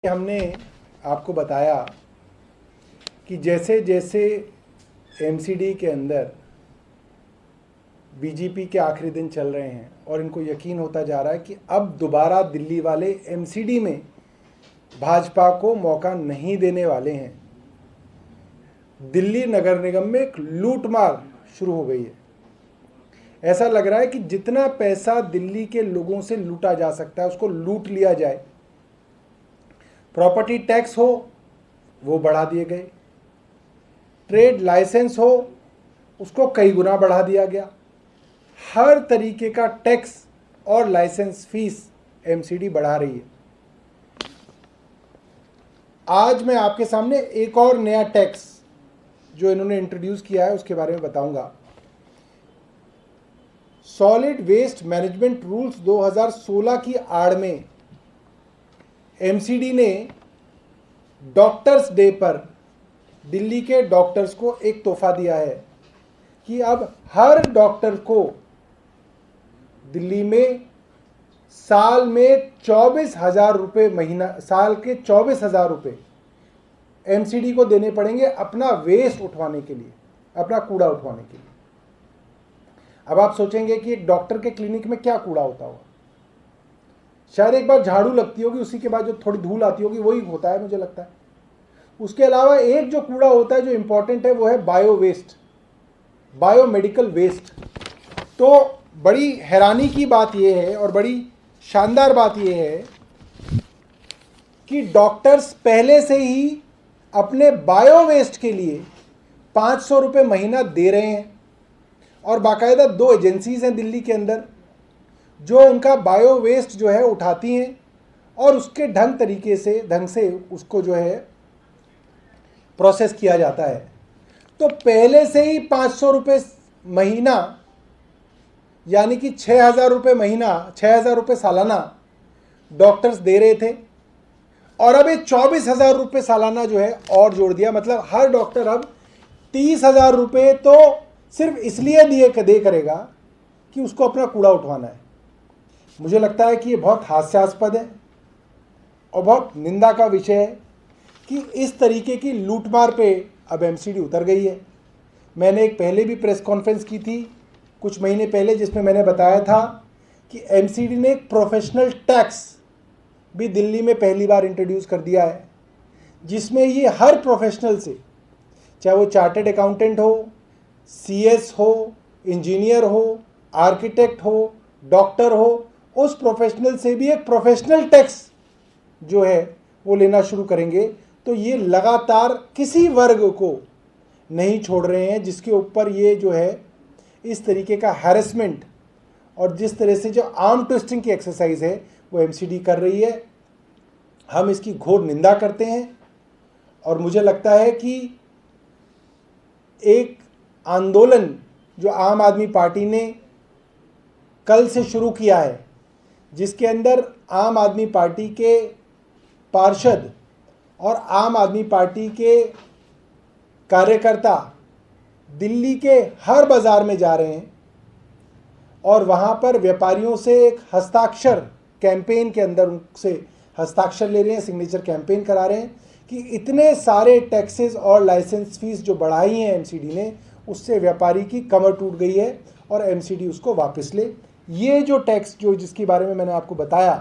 हमने आपको बताया कि जैसे जैसे एमसीडी के अंदर बीजेपी के आखिरी दिन चल रहे हैं और इनको यकीन होता जा रहा है कि अब दोबारा दिल्ली वाले एमसीडी में भाजपा को मौका नहीं देने वाले हैं। दिल्ली नगर निगम में एक लूटमार शुरू हो गई है। ऐसा लग रहा है कि जितना पैसा दिल्ली के लोगों से लूटा जा सकता है उसको लूट लिया जाए। प्रॉपर्टी टैक्स हो वो बढ़ा दिए गए, ट्रेड लाइसेंस हो उसको कई गुना बढ़ा दिया गया। हर तरीके का टैक्स और लाइसेंस फीस एमसीडी बढ़ा रही है। आज मैं आपके सामने एक और नया टैक्स जो इन्होंने इंट्रोड्यूस किया है उसके बारे में बताऊंगा। सॉलिड वेस्ट मैनेजमेंट रूल्स 2016 की आड़ में एमसीडी ने डॉक्टर्स डे पर दिल्ली के डॉक्टर्स को एक तोहफा दिया है कि अब हर डॉक्टर को दिल्ली में साल में 24,000 रुपये महीना, साल के 24,000 रुपये एमसीडी को देने पड़ेंगे अपना वेस्ट उठवाने के लिए, अपना कूड़ा उठवाने के लिए। अब आप सोचेंगे कि एक डॉक्टर के क्लिनिक में क्या कूड़ा होता होगा। शायद एक बार झाड़ू लगती होगी, उसी के बाद जो थोड़ी धूल आती होगी वही होता है, मुझे लगता है। उसके अलावा एक जो कूड़ा होता है जो इंपॉर्टेंट है वो है बायो वेस्ट, बायोमेडिकल वेस्ट। तो बड़ी हैरानी की बात यह है और बड़ी शानदार बात यह है कि डॉक्टर्स पहले से ही अपने बायो वेस्ट के लिए 500 रुपये महीना दे रहे हैं और बाकायदा 2 एजेंसीज हैं दिल्ली के अंदर जो उनका बायो वेस्ट जो है उठाती हैं और उसके ढंग से उसको जो है प्रोसेस किया जाता है। तो पहले से ही 500 रुपये महीना यानी कि 6,000 रुपये महीना, 6,000 रुपये सालाना डॉक्टर्स दे रहे थे और अब ये 24,000 रुपये सालाना जो है और जोड़ दिया। मतलब हर डॉक्टर अब 30,000 रुपये तो सिर्फ इसलिए दे करेगा कि उसको अपना कूड़ा उठवाना है। मुझे लगता है कि ये बहुत हास्यास्पद है और बहुत निंदा का विषय है कि इस तरीके की लूटमार पे अब एमसीडी उतर गई है। मैंने एक पहले भी प्रेस कॉन्फ्रेंस की थी कुछ महीने पहले जिसमें मैंने बताया था कि एमसीडी ने एक प्रोफेशनल टैक्स भी दिल्ली में पहली बार इंट्रोड्यूस कर दिया है जिसमें ये हर प्रोफेशनल से, चाहे वो चार्टर्ड अकाउंटेंट हो, सीएस हो, इंजीनियर हो, आर्किटेक्ट हो, डॉक्टर हो, उस प्रोफेशनल से भी एक प्रोफेशनल टैक्स जो है वो लेना शुरू करेंगे। तो ये लगातार किसी वर्ग को नहीं छोड़ रहे हैं जिसके ऊपर ये जो है इस तरीके का हैरेसमेंट और जिस तरह से जो आर्म ट्विस्टिंग की एक्सरसाइज है वो एमसीडी कर रही है। हम इसकी घोर निंदा करते हैं और मुझे लगता है कि एक आंदोलन जो आम आदमी पार्टी ने कल से शुरू किया है जिसके अंदर आम आदमी पार्टी के पार्षद और आम आदमी पार्टी के कार्यकर्ता दिल्ली के हर बाज़ार में जा रहे हैं और वहाँ पर व्यापारियों से एक हस्ताक्षर कैंपेन के अंदर उनसे हस्ताक्षर ले रहे हैं, सिग्नेचर कैंपेन करा रहे हैं कि इतने सारे टैक्सेस और लाइसेंस फीस जो बढ़ाई हैं एमसीडी ने उससे व्यापारी की कमर टूट गई है और एमसीडी उसको वापस ले। ये जो टैक्स जो जिसके बारे में मैंने आपको बताया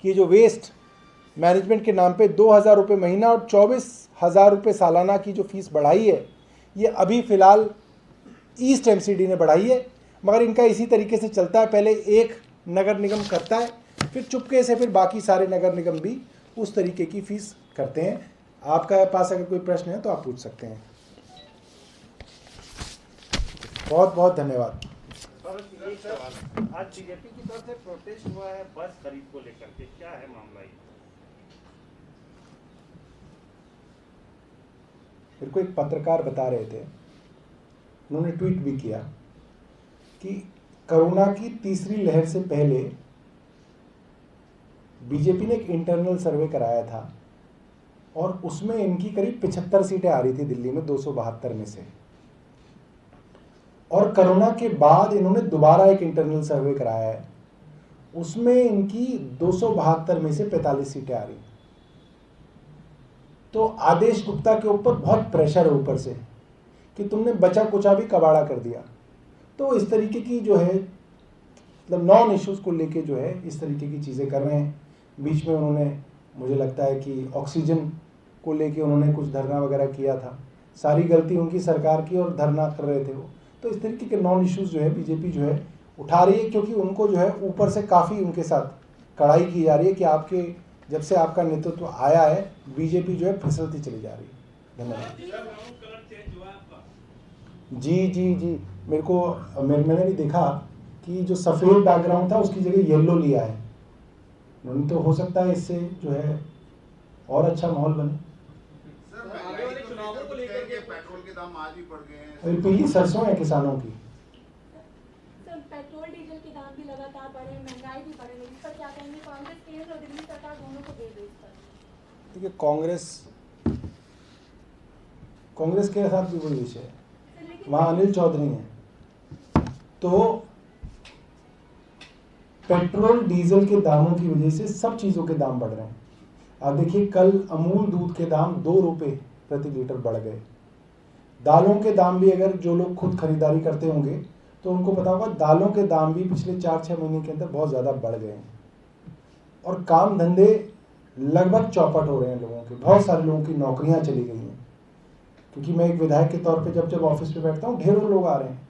कि जो वेस्ट मैनेजमेंट के नाम पे 2,000 रुपये महीना और 24,000 रुपये सालाना की जो फीस बढ़ाई है ये अभी फ़िलहाल ईस्ट एमसीडी ने बढ़ाई है। मगर इनका इसी तरीके से चलता है, पहले एक नगर निगम करता है फिर चुपके से फिर बाकी सारे नगर निगम भी उस तरीके की फ़ीस करते हैं। आपका पास अगर कोई प्रश्न है तो आप पूछ सकते हैं। बहुत बहुत धन्यवाद। आज बीजेपी की तरफ से प्रोटेस्ट हुआ है बस खरीद को लेकर के, क्या है मामला ये? मेरे को एक पत्रकार बता रहे थे, उन्होंने ट्वीट भी किया कि कोरोना की तीसरी लहर से पहले बीजेपी ने एक इंटरनल सर्वे कराया था और उसमें इनकी करीब 75 सीटें आ रही थी दिल्ली में 272 में से। और कोरोना के बाद इन्होंने दोबारा एक इंटरनल सर्वे कराया है, उसमें इनकी 272 में से 45 सीटें आ रही। तो आदेश गुप्ता के ऊपर बहुत प्रेशर है ऊपर से कि तुमने बचा कुचा भी कबाड़ा कर दिया। तो इस तरीके की जो है मतलब नॉन इश्यूज़ को लेके जो है इस तरीके की चीज़ें कर रहे हैं। बीच में उन्होंने मुझे लगता है कि ऑक्सीजन को लेके उन्होंने कुछ धरना वगैरह किया था। सारी गलती उनकी सरकार की और धरना कर रहे थे वो। तो इस तरीके के नॉन इश्यूज़ जो है बीजेपी जो है उठा रही है, क्योंकि उनको जो है ऊपर से काफ़ी उनके साथ कड़ाई की जा रही है कि आपके जब से आपका नेतृत्व आया है बीजेपी जो है फिसलती चली जा रही है। धन्यवाद। जी मैंने भी देखा कि जो सफ़ेद बैकग्राउंड था उसकी जगह येलो लिया है उन्होंने। तो हो सकता है इससे जो है और अच्छा माहौल बने। पेट्रोल के दाम आज भी बढ़ गए हैं। और पीली सरसों है किसानों की। सर पेट्रोल डीजल के दाम भी लगातार बढ़े, महंगाई भी बढ़ रही है, इस पर क्या कहेंगे? कांग्रेस केंद्र और दिल्ली सरकार दोनों को दे दो इस पर। देखिए कांग्रेस के साथ भी वही विषय है, वहाँ अनिल चौधरी हैं। तो पेट्रोल डीजल के दामों की वजह से सब चीज़ों के दाम बढ़ रहे हैं। आप देखिए कल अमूल दूध के दाम 2 रुपये प्रति लीटर बढ़ गए। दालों के दाम भी अगर जो लोग खुद खरीदारी करते होंगे तो उनको पता होगा दालों के दाम भी पिछले 4-6 महीने के अंदर बहुत ज़्यादा बढ़ गए हैं। और काम धंधे लगभग चौपट हो रहे हैं लोगों के। बहुत सारे लोगों की नौकरियां चली गई हैं, क्योंकि मैं एक विधायक के तौर पे जब ऑफिस पे बैठता हूँ ढेरों लोग आ रहे हैं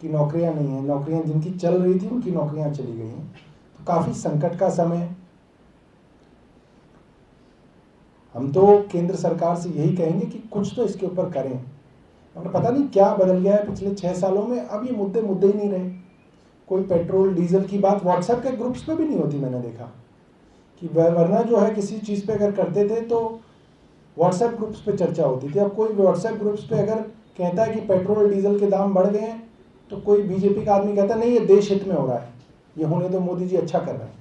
कि नौकरियां नहीं हैं। नौकरियां जिनकी चल रही थी उनकी नौकरियां चली गई हैं। तो काफ़ी संकट का समय है। हम तो केंद्र सरकार से यही कहेंगे कि कुछ तो इसके ऊपर करें। हमें पता नहीं क्या बदल गया है पिछले 6 सालों में, अब ये मुद्दे ही नहीं रहे। कोई पेट्रोल डीजल की बात व्हाट्सएप के ग्रुप्स पे भी नहीं होती। मैंने देखा कि वरना जो है किसी चीज़ पे अगर करते थे तो व्हाट्सएप ग्रुप्स पे चर्चा होती थी। अब कोई व्हाट्सएप ग्रुप्स पे अगर कहता है कि पेट्रोल डीजल के दाम बढ़ गए हैं तो कोई बीजेपी का आदमी कहता नहीं ये देश हित में हो रहा है, ये होने तो मोदी जी अच्छा कर रहे हैं।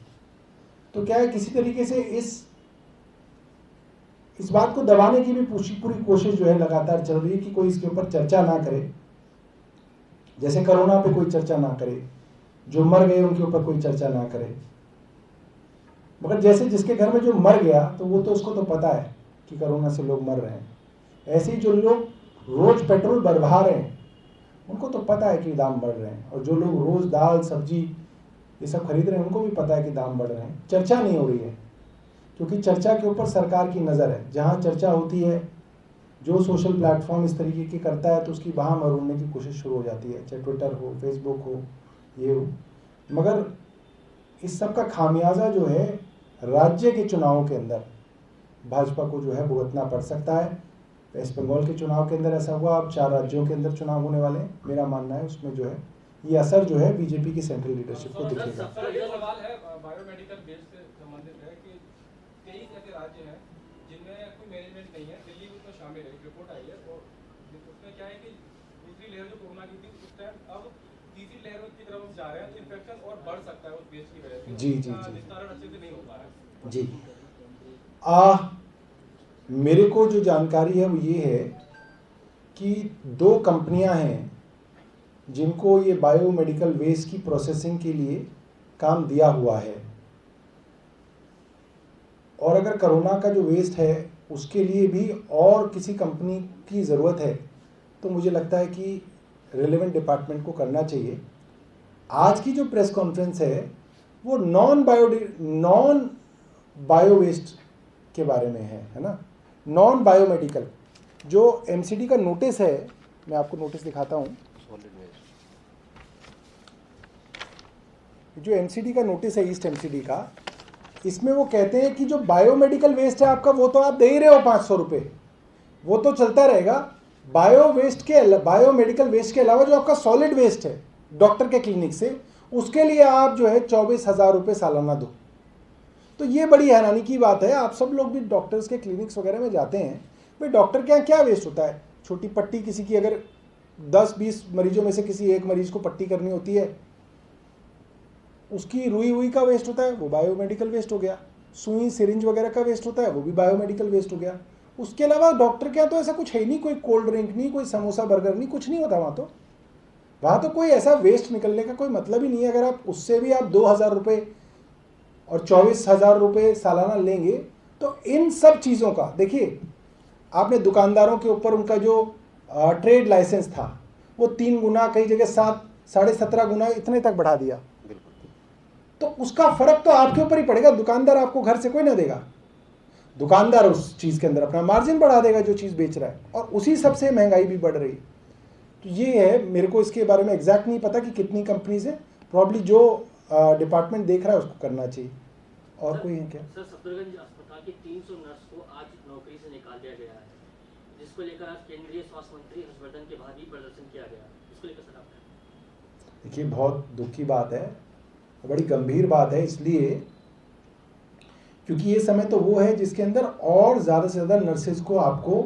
तो क्या है किसी तरीके से इस बात को दबाने की भी पूरी कोशिश जो है लगातार चल रही है कि कोई इसके ऊपर चर्चा ना करे। जैसे कोरोना पे कोई चर्चा ना करे, जो मर गए उनके ऊपर कोई चर्चा ना करे। मगर जैसे जिसके घर में जो मर गया तो वो तो उसको तो पता है कि कोरोना से लोग मर रहे हैं। ऐसे ही जो लोग रोज पेट्रोल बढ़वा रहे हैं उनको तो पता है कि दाम बढ़ रहे हैं। और जो लोग रोज दाल सब्जी ये सब खरीद रहे हैं उनको भी पता है कि दाम बढ़ रहे हैं। चर्चा नहीं हो रही है क्योंकि चर्चा के ऊपर सरकार की नज़र है। जहाँ चर्चा होती है, जो सोशल प्लेटफॉर्म इस तरीके की करता है तो उसकी बाह मरोड़ने की कोशिश शुरू हो जाती है, चाहे ट्विटर हो, फेसबुक हो, ये हो। मगर इस सब का खामियाजा जो है राज्य के चुनावों के अंदर भाजपा को जो है भुगतना पड़ सकता है। वेस्ट बंगाल के चुनाव के अंदर ऐसा हुआ, अब 4 राज्यों के अंदर चुनाव होने वाले हैं। मेरा मानना है उसमें जो है ये असर जो है बीजेपी की सेंट्रल लीडरशिप को दिखेगा। सवाल है बायोमेडिकल बेस से संबंधित है कि 23 ऐसे राज्य हैं जिनमें कोई मैनेजमेंट नहीं है, दिल्ली भी उसमें शामिल है। रिपोर्ट आई है और उसमें क्या है कि दूसरी लहर जो कोरोना की थी उस टाइम अब तीसरी लहर की तरफ जा रहे हैं, तो इन्फेक्शन और बढ़ सकता है उस बेस की वजह से। जी विस्तारण अच्छे से नहीं हो पा रहा है। जी मेरे को जो जानकारी है वो ये है कि 2 कंपनियां हैं जिनको ये बायोमेडिकल वेस्ट की प्रोसेसिंग के लिए काम दिया हुआ है। और अगर कोरोना का जो वेस्ट है उसके लिए भी और किसी कंपनी की ज़रूरत है तो मुझे लगता है कि रिलेवेंट डिपार्टमेंट को करना चाहिए। आज की जो प्रेस कॉन्फ्रेंस है वो नॉन बायो वेस्ट के बारे में है ना, नॉन बायोमेडिकल। जो एमसीडी का नोटिस है, मैं आपको नोटिस दिखाता हूँ। जो एमसीडी का नोटिस है ईस्ट एमसीडी का, इसमें वो कहते हैं कि जो बायोमेडिकल वेस्ट है आपका वो तो आप दे ही रहे हो 500 रुपये, वो तो चलता रहेगा। बायोमेडिकल वेस्ट के अलावा जो आपका सॉलिड वेस्ट है डॉक्टर के क्लिनिक से, उसके लिए आप जो है 24,000 रुपये सालाना दो। तो ये बड़ी हैरानी की बात है। आप सब लोग भी डॉक्टर्स के क्लिनिक्स वगैरह में जाते हैं, भाई डॉक्टर के यहाँ क्या वेस्ट होता है? छोटी पट्टी किसी की अगर 10-20 मरीजों में से किसी एक मरीज को पट्टी करनी होती है, उसकी रुई हुई का वेस्ट होता है, वो बायोमेडिकल वेस्ट हो गया। सुई सिरिंज वगैरह का वेस्ट होता है, वो भी बायोमेडिकल वेस्ट हो गया। उसके अलावा डॉक्टर के यहाँ तो ऐसा कुछ है ही नहीं, कोई कोल्ड ड्रिंक नहीं, कोई समोसा बर्गर नहीं, कुछ नहीं होता वहाँ तो कोई ऐसा वेस्ट निकलने का कोई मतलब ही नहीं है। अगर आप उससे भी आप 2,000 रुपये और 24,000 रुपये सालाना लेंगे तो इन सब चीज़ों का देखिए, आपने दुकानदारों के ऊपर उनका जो ट्रेड लाइसेंस था वो 3 गुना, कई जगह 7-17.5 गुना इतने तक बढ़ा दिया। तो उसका फर्क तो आपके ऊपर ही पड़ेगा। दुकानदार आपको घर से कोई ना देगा, दुकानदार उस चीज़ के अंदर अपना मार्जिन बढ़ा देगा जो चीज़ बेच रहा है, और उसी सबसे महंगाई भी बढ़ रही है। तो ये है, मेरे को इसके बारे में एग्जैक्ट नहीं पता कि कितनी कंपनीज है, प्रॉब्ली जो डिपार्टमेंट देख रहा है उसको करना चाहिए। और कोई है क्या? सर, सफदरगंज अस्पताल की 300 नर्स को आज नौकरी से निकाल दिया गया है, जिसको लेकर आज केंद्रीय स्वास्थ्य मंत्री हर्षवर्धन के बाहर भी प्रदर्शन किया गया। इसको लेकर सर आप देखिए, बहुत दुख की बात है, बड़ी गंभीर बात है, इसलिए क्योंकि ये समय तो वो है जिसके अंदर और ज़्यादा से ज़्यादा नर्सेज को आपको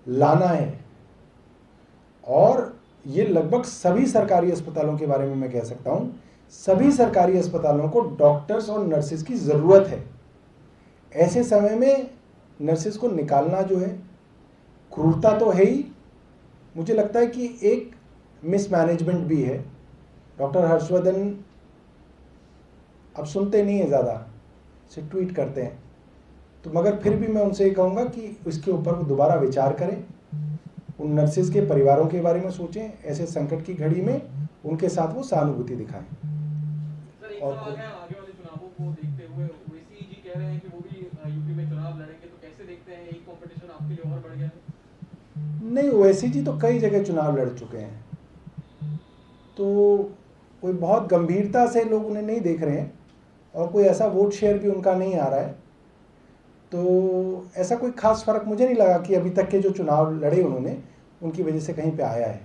लाना है, और ये लगभग सभी सरकारी अस्पतालों के बारे में मैं कह सकता हूँ, सभी सरकारी अस्पतालों को डॉक्टर्स और नर्सेज की ज़रूरत है। ऐसे समय में नर्सेज को निकालना जो है क्रूरता तो है ही, मुझे लगता है कि एक मिसमैनेजमेंट भी है। डॉक्टर हर्षवर्धन अब सुनते नहीं है, ज़्यादा से ट्वीट करते हैं, तो मगर फिर भी मैं उनसे ये कहूँगा कि इसके ऊपर वो दोबारा विचार करें, उन नर्सेज के परिवारों के बारे में सोचें, ऐसे संकट की घड़ी में उनके साथ वो सहानुभूति दिखाएं। सर, एक सवाल है, आगे वाले चुनावों को देखते हुए ओवैसी जी कह रहे हैं कि वो भी यूपी में चुनाव लड़ेंगे, तो कैसे देखते हैं, एक कंपटीशन आपके लिए और बढ़ गया है? नहीं, ओवैसी जी तो कई जगह चुनाव लड़ चुके हैं, तो कोई बहुत गंभीरता से लोग उन्हें नहीं देख रहे हैं, और कोई ऐसा वोट शेयर भी उनका नहीं आ रहा है, तो ऐसा कोई खास फर्क मुझे नहीं लगा कि अभी तक के जो चुनाव लड़े उन्होंने, उनकी वजह से कहीं पे आया है।